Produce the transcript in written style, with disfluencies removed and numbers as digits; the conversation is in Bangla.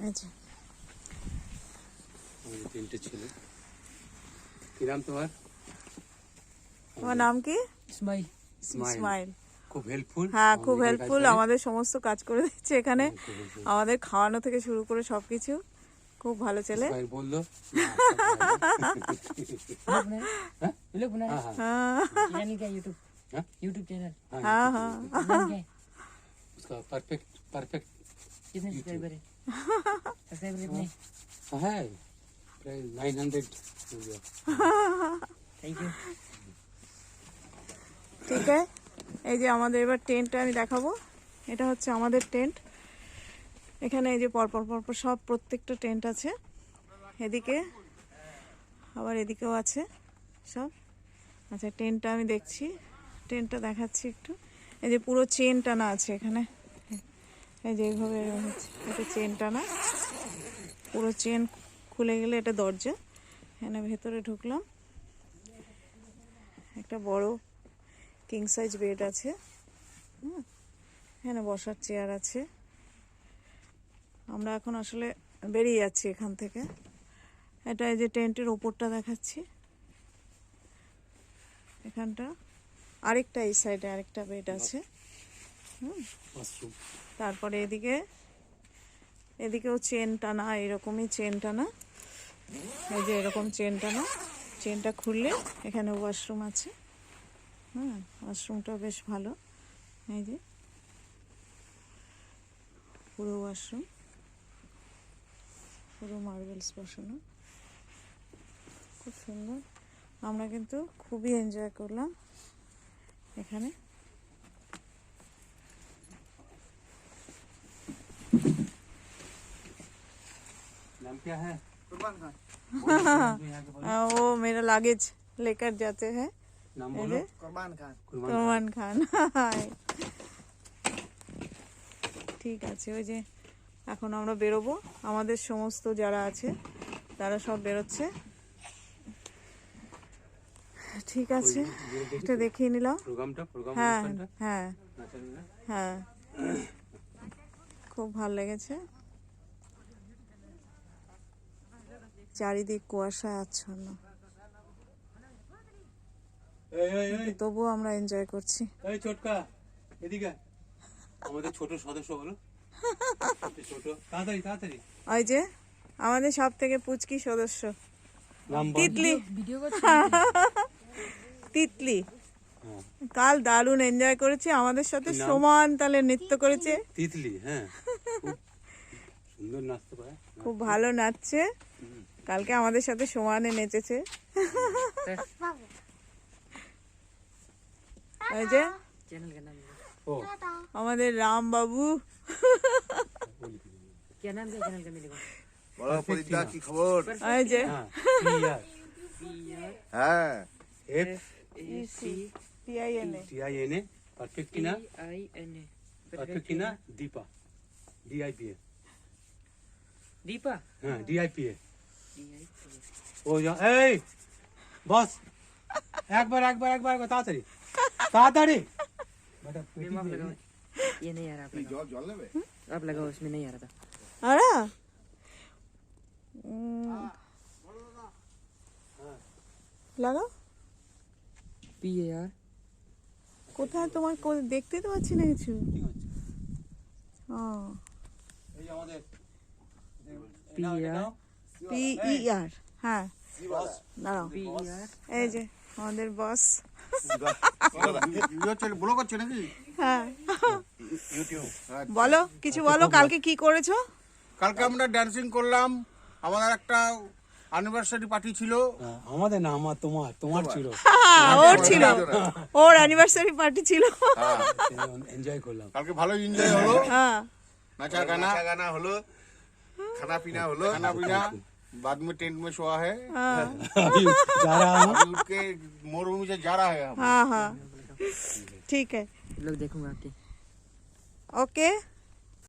আচ্ছা আমাদের তিনটে ছেলে। কি নাম তোমার? তোমার নাম কি? ইসমাইল। ইসমাইল। খুব হেল্পফুল। হ্যাঁ, খুব হেল্পফুল, আমাদের সমস্ত কাজ করে দিচ্ছে এখানে, আমাদের খাওয়ানো থেকে শুরু করে সবকিছু। খুব ভালো ছেলে। ইসমাইল বললো लोग बना हाँ, हाँ। चैनल क्या यूट्यूब चैनल हाँ हाँ नाम क्या है? उसका परफेक्ट कितने सब्सक्राइबर है? सब्सक्राइबर कितने? है प्राय 900 हो गया। Thank you. ঠিক আছে, এই যে আমাদের এবার টেন্টটা আমি দেখাবো। এটা হচ্ছে আমাদের টেন্ট। এখানে এই যে পরপর পরপর সব প্রত্যেকটা টেন্ট আছে, এদিকে আবার এদিকেও আছে সব। আচ্ছা, টেন্টটা আমি দেখছি, টেন্টটা দেখাচ্ছি একটু। এই যে পুরো চেন টানা আছে এখানে, এই যে এইভাবে হচ্ছে, এটা চেন টানা, পুরো চেন খুলে গেলে এটা দরজা। এখানে ভেতরে ঢুকলাম, একটা বড় কিং সাইজ বেড আছে, এখানে বসার চেয়ার আছে। আমরা এখন আসলে বেরিয়ে যাচ্ছি এখান থেকে। এটা এই যে টেন্টের ওপরটা দেখাচ্ছি, এখানটা আরেকটা, এই সাইডে আরেকটা বেড আছে। তারপরে এদিকেও চেন টানা, এরকমই চেন টানা, এই যে এরকম চেন টানা। চেনটা খুললে এখানে ওয়াশরুম আছে। ওয়াশরুমটা বেশ ভালো, এই যে পুরো ওয়াশরুম, পুরো মার্বেলস বসানো, খুব সুন্দর। আমরা কিন্তু খুবই এনজয় করলাম এখানে। नाम क्या है? वो मेरा लगेज लेकर जाते हैं, नाम बोलो। কুরবান খান। ঠিক আছে, ওই যে এখন আমরা বেরোবো, আমাদের সমস্ত যারা আছে তারা সব বেরোচ্ছে। ঠিক আছে, এটা দেখিয়ে নিলাম। হ্যাঁ হ্যাঁ হ্যাঁ, খুব ভালো লেগেছে। চারিদিক কুয়াশায় আচ্ছন্ন, তবুও আমরা এনজয় করছি। এই ছোটকা এদিকে, আমাদের ছোট সদস্য বলো, ছোট, তাড়াতাড়ি তাড়াতাড়ি। ওই যে আমাদের সব থেকে পুচকি সদস্য নাম বল। তিতলি। वीडियो को তিতলি কাল দারুণ এনজয় করেছে, আমাদের সাথে সমান তালে নৃত্য করেছে। তিতলি, হ্যাঁ, খুব সুন্দর নাচতে পারে, খুব ভালো নাচছে, কালকে আমাদের সাথে সমানে নেচেছে। ওই যে चैनल का नाम ও আমাদের রাম বাবু। क्या नाम क्या चैनल का मेरे को? বলো পরিদা, কি খবর? ওই যে হ্যাঁ হ্যাঁ, F PINA T I N A Perfectina, PINA Perfectina Dipa, DIPA, Dipa হ্যাঁ DIPA। ও যা, এই বস, একবার একবার একবার একবার, তাড়াতাড়ি তাড়াতাড়ি। आप लगाओ, ये नहीं आ रहा, आप लगाओ, জল জল নেবে? आप लगाओ, इसमें नहीं आ रहा था। আরে লাগাও। PAR কোথায় তোমার দেখতে তো পাচ্ছি না কিছু। ঠিক আছে, ও এই যে আমাদের PAR PER, হ্যাঁ দাঁড়াও, PER এই যে আমাদের বস। ভিডিও চলে, ব্লগ হচ্ছে নাকি? হ্যাঁ, ইউটিউব। বলো কিছু বলো, কালকে কি করেছো? কালকে আমরা ডান্সিং করলাম, আমাদের একটা অ্যানিভার্সারি পার্টি ছিল। আমাদের না, আমার তোমার ছিল, ওর ছিল, ওর অ্যানিভার্সারি পার্টি ছিল। এনজয় করলাম। কালকে ভালো এনজয় হলো, হ্যাঁ নাচা গানা হলো, खाना पीना हलो, खाना पीना बाद में टेंट में सोया है। अभी जा रहा हूँ, अभी उठ के मरुभूमि से जा रहा है हम। हाँ हाँ, ठीक है, लोग देखूंगा आपके। ओके।